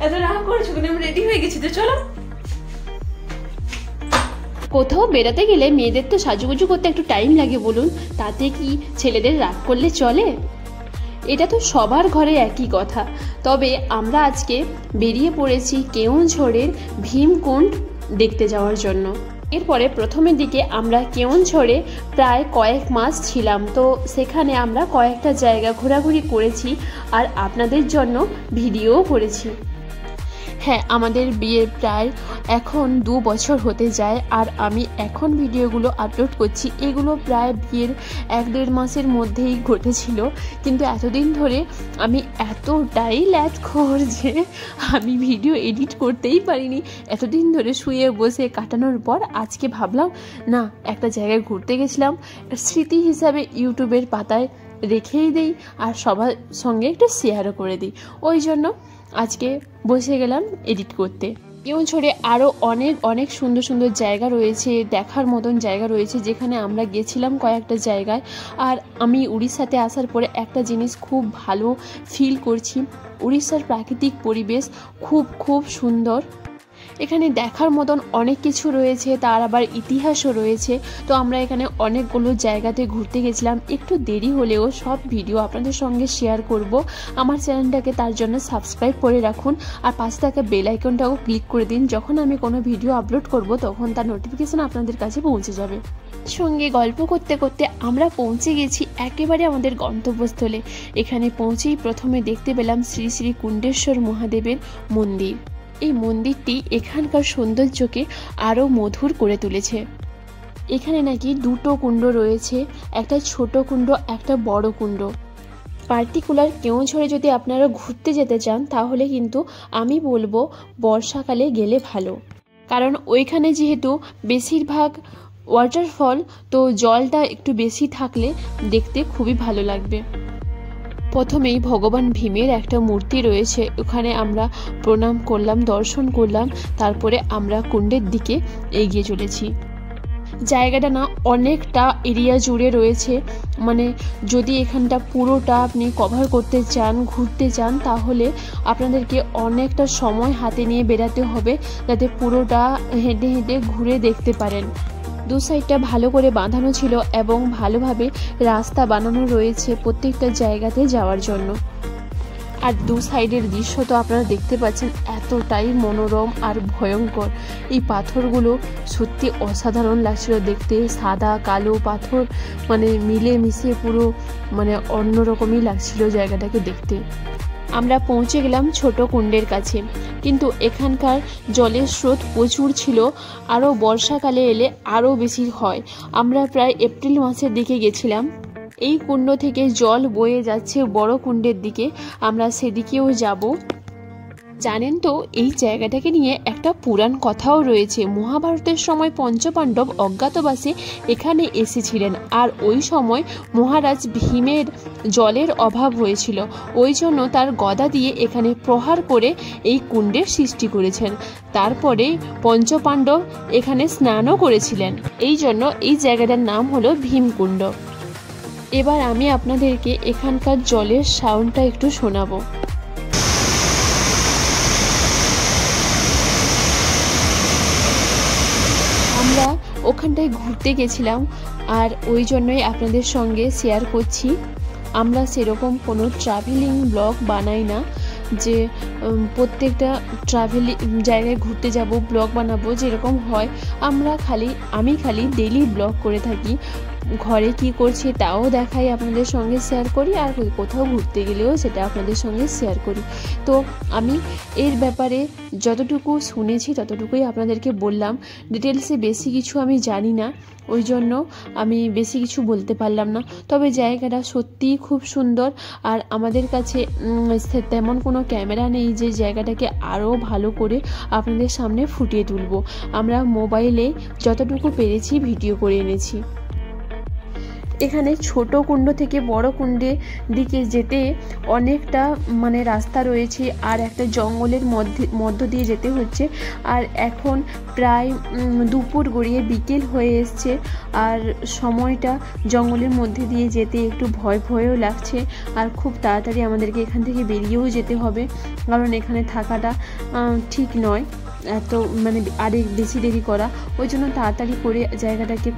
এত রাগ করছো কেন? আমি রেডি হয়ে গেছি তো, চলো। কোথাও বেড়াতে গেলে মেয়েদের তো সাজুগুজু করতে একটু টাইম লাগে বলুন, তাতে কি ছেলেদের রাগ করলে চলে? এটা তো সবার ঘরে একই কথা। তবে আমরা আজকে বেরিয়ে পড়েছি কেওঁঝড়ের ভীমকুণ্ড দেখতে যাওয়ার জন্য। এরপরে প্রথমের দিকে আমরা কেওঁঝড়ে প্রায় কয়েক মাস ছিলাম, তো সেখানে আমরা কয়েকটা জায়গা ঘোরাঘুরি করেছি আর আপনাদের জন্য ভিডিও করেছি। হ্যাঁ, আমাদের বিয়ের প্রায় এখন 2 বছর হতে যায় আর আমি এখন ভিডিওগুলো আপলোড করছি। এগুলো প্রায় বিয়ের 1-1.5 মাসের মধ্যেই ঘটেছিল, কিন্তু এতদিন ধরে আমি এতটাই ল্যাথখোর যে আমি ভিডিও এডিট করতেই পারিনি। এতদিন ধরে শুয়ে বসে কাটানোর পর আজকে ভাবলাম না, একটা জায়গায় ঘুরতে গেছিলাম, স্মৃতি হিসাবে ইউটিউবের পাতায় রেখেই দেই আর সবার সঙ্গে একটু শেয়ারও করে দিই। ওই জন্য আজকে বসে গেলাম এডিট করতে। কেওঁঝড়ে আরও অনেক সুন্দর সুন্দর জায়গা রয়েছে, দেখার মতন জায়গা রয়েছে, যেখানে আমরা গেছিলাম কয়েকটা জায়গায়। আর আমি উড়িষ্যাতে আসার পরে একটা জিনিস খুব ভালো ফিল করছি, উড়িষ্যার প্রাকৃতিক পরিবেশ খুব সুন্দর। এখানে দেখার মতন অনেক কিছু রয়েছে, তার আবার ইতিহাসও রয়েছে। তো আমরা এখানে অনেকগুলো জায়গাতে ঘুরতে গেছিলাম। একটু দেরি হলেও সব ভিডিও আপনাদের সঙ্গে শেয়ার করব। আমার চ্যানেলটাকে তার জন্য সাবস্ক্রাইব করে রাখুন আর পাশে থাকা বেল আইকনটাও ক্লিক করে দিন। যখন আমি কোনো ভিডিও আপলোড করব তখন তার নোটিফিকেশন আপনাদের কাছে পৌঁছে যাবে। সঙ্গে গল্প করতে করতে আমরা পৌঁছে গেছি একেবারে আমাদের গন্তব্যস্থলে। এখানে পৌঁছেই প্রথমে দেখতে পেলাম শ্রী শ্রী কুণ্ডেশ্বর মহাদেবের মন্দির। এই মন্দিরটি এখানকার সৌন্দর্যকে আরও মধুর করে তুলেছে। এখানে নাকি 2টো কুণ্ড রয়েছে, একটা ছোট কুণ্ড, একটা বড় কুণ্ড। পার্টিকুলার কেওঁঝড়ে যদি আপনারা ঘুরতে যেতে চান তাহলে কিন্তু আমি বলবো বর্ষাকালে গেলে ভালো, কারণ ওইখানে যেহেতু বেশিরভাগ ওয়াটারফল, তো জলটা একটু বেশি থাকলে দেখতে খুবই ভালো লাগবে। প্রথমেই ভগবান ভীমের একটা মূর্তি রয়েছে, ওখানে আমরা প্রণাম করলাম, দর্শন করলাম, তারপরে আমরা কুণ্ডের দিকে এগিয়ে চলেছি। জায়গাটা না অনেকটা এরিয়া জুড়ে রয়েছে, মানে যদি এখানটা পুরোটা আপনি কভার করতে চান, ঘুরতে চান, তাহলে আপনাদেরকে অনেকটা সময় হাতে নিয়ে বেরাতে হবে, যাতে পুরোটা হেঁটে হেঁটে ঘুরে দেখতে পারেন। 2 সাইডটা ভালো করে বাঁধানো ছিল এবং ভালোভাবে রাস্তা বানানো রয়েছে প্রত্যেকটা জায়গাতে যাওয়ার জন্য। আর 2 সাইডের দৃশ্য তো আপনারা দেখতে পাচ্ছেন, এতটাই মনোরম আর ভয়ঙ্কর। এই পাথরগুলো সত্যি অসাধারণ লাগছিল দেখতে, সাদা কালো পাথর মানে মিলে মিশিয়ে পুরো মানে অন্যরকমই লাগছিল জায়গাটাকে দেখতে। আমরা পৌঁছে গেলাম ছোট কুণ্ডের কাছে, কিন্তু এখানকার জলের স্রোত প্রচুর ছিল, আরও বর্ষাকালে এলে আরও বেশি হয়। আমরা প্রায় এপ্রিল মাসের দিকে গেছিলাম। এই কুণ্ড থেকে জল বয়ে যাচ্ছে বড় কুণ্ডের দিকে, আমরা সেদিকেও যাব। জানেন তো এই জায়গাটাকে নিয়ে একটা পুরাণ কথাও রয়েছে। মহাভারতের সময় পঞ্চপাণ্ডব অজ্ঞাতবাসে এখানে এসেছিলেন, আর ওই সময় মহারাজ ভীমের জলের অভাব হয়েছিল, ওই জন্য তার গদা দিয়ে এখানে প্রহার করে এই কুণ্ডের সৃষ্টি করেছেন। তারপরে পঞ্চপাণ্ডব এখানে স্নানও করেছিলেন, এই জন্য এই জায়গাটার নাম হলো ভীমকুণ্ড। এবার আমি আপনাদেরকে এখানকার জলের সাউন্ডটা একটু শোনাবো। আমরা ওখানটায় ঘুরতে গেছিলাম আর ওই জন্যই আপনাদের সঙ্গে শেয়ার করছি। আমরা সেরকম কোনো ট্রাভেলিং ব্লগ বানাই না যে প্রত্যেকটা ট্রাভেলিং জায়গায় ঘুরতে যাব ব্লগ বানাবো, যেরকম হয় আমি খালি ডেইলি ব্লগ করে থাকি। ঘরে কি করছি তাও দেখাই, আপনাদের সঙ্গে শেয়ার করি, আর কোথাও ঘুরতে গেলেও সেটা আপনাদের সঙ্গে শেয়ার করি। তো আমি এর ব্যাপারে যতটুকু শুনেছি ততটুকুই আপনাদেরকে বললাম। ডিটেলসে বেশি কিছু আমি জানি না, ওই জন্য আমি বেশি কিছু বলতে পারলাম না। তবে জায়গাটা সত্যিই খুব সুন্দর, আর আমাদের কাছে তেমন কোনো ক্যামেরা নেই যে জায়গাটাকে আরও ভালো করে আপনাদের সামনে ফুটিয়ে তুলব। আমরা মোবাইলে যতটুকু পেরেছি ভিডিও করে এনেছি। এখানে ছোট কুণ্ড থেকে বড় কুণ্ডের দিকে যেতে অনেকটা মানে রাস্তা রয়েছে, আর একটা জঙ্গলের মধ্য দিয়ে যেতে হচ্ছে। আর এখন প্রায় দুপুর গড়িয়ে বিকেল হয়ে এসছে, আর সময়টা জঙ্গলের মধ্যে দিয়ে যেতে একটু ভয়ও লাগছে। আর খুব তাড়াতাড়ি আমাদেরকে এখান থেকে বেরিয়েও যেতে হবে, কারণ এখানে থাকাটা ঠিক নয়, এত মানে আরেক বেশি দেরি করা। ওই জন্য তাড়াতাড়ি করে জায়গাটাকে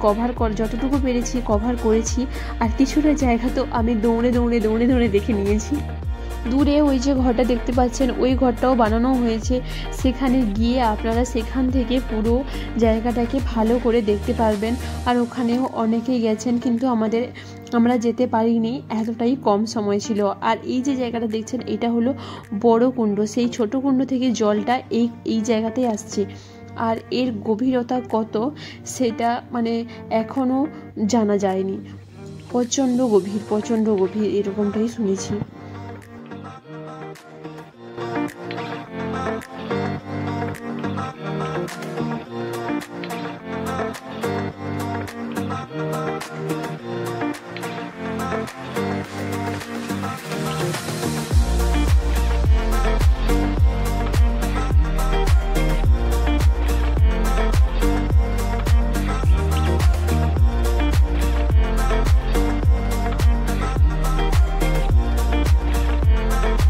যতটুকু পেরেছি কভার করেছি। আর কিছুটা জায়গা তো আমি দৌড়ে দেখে নিয়েছি। দূরে ওই যে ঘরটা দেখতে পাচ্ছেন, ওই ঘরটাও বানানো হয়েছে। সেখানে গিয়ে আপনারা সেখান থেকে পুরো জায়গাটাকে ভালো করে দেখতে পারবেন। আর ওখানেও অনেকেই গেছেন, কিন্তু আমরা যেতে পারিনি, এতটাই কম সময় ছিল। আর এই যে জায়গাটা দেখছেন, এটা হলো বড় কুণ্ড। সেই ছোট কুণ্ড থেকে জলটা এই জায়গাতেই আসছে। আর এর গভীরতা কত সেটা মানে এখনও জানা যায়নি। প্রচণ্ড গভীর এরকমটাই শুনেছি।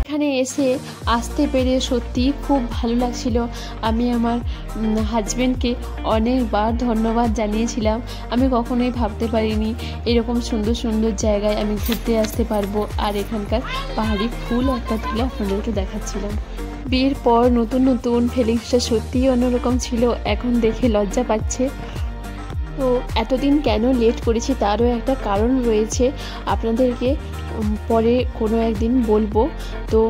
এখানে এসে আসতে পেরে সত্যি খুব ভালো লাগছিল। আমি আমার হাজবেন্ডকে অনেকবার ধন্যবাদ জানিয়েছিলাম। আমি কখনোই ভাবতে পারিনি এরকম সুন্দর সুন্দর জায়গায় আমি ঘুরতে আসতে পারবো। আর এখানকার পাহাড়ি ফুল একটা তুলে আপনাদেরকে দেখাচ্ছিলাম। বিয়ের পর নতুন ফিলিংসটা সত্যিই অন্যরকম ছিল, এখন দেখে লজ্জা পাচ্ছে। তো এতদিন কেন লেট করেছি তারও একটা কারণ রয়েছে, আপনাদেরকে পরে কোনো একদিন বলবো। তো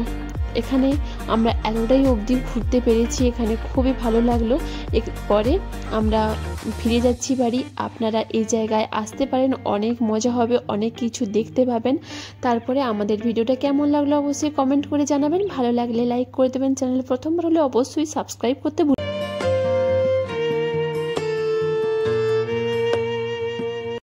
এখানে আমরা এতটাই অবধি ঘুরতে পেরেছি, এখানে খুবই ভালো লাগলো। পরে আমরা ফিরে যাচ্ছি বাড়ি। আপনারা এই জায়গায় আসতে পারেন, অনেক মজা হবে, অনেক কিছু দেখতে পাবেন। তারপরে আমাদের ভিডিওটা কেমন লাগলো অবশ্যই কমেন্ট করে জানাবেন। ভালো লাগলে লাইক করে দেবেন, চ্যানেল প্রথমবার হলে অবশ্যই সাবস্ক্রাইব করতে ভুলবেন না।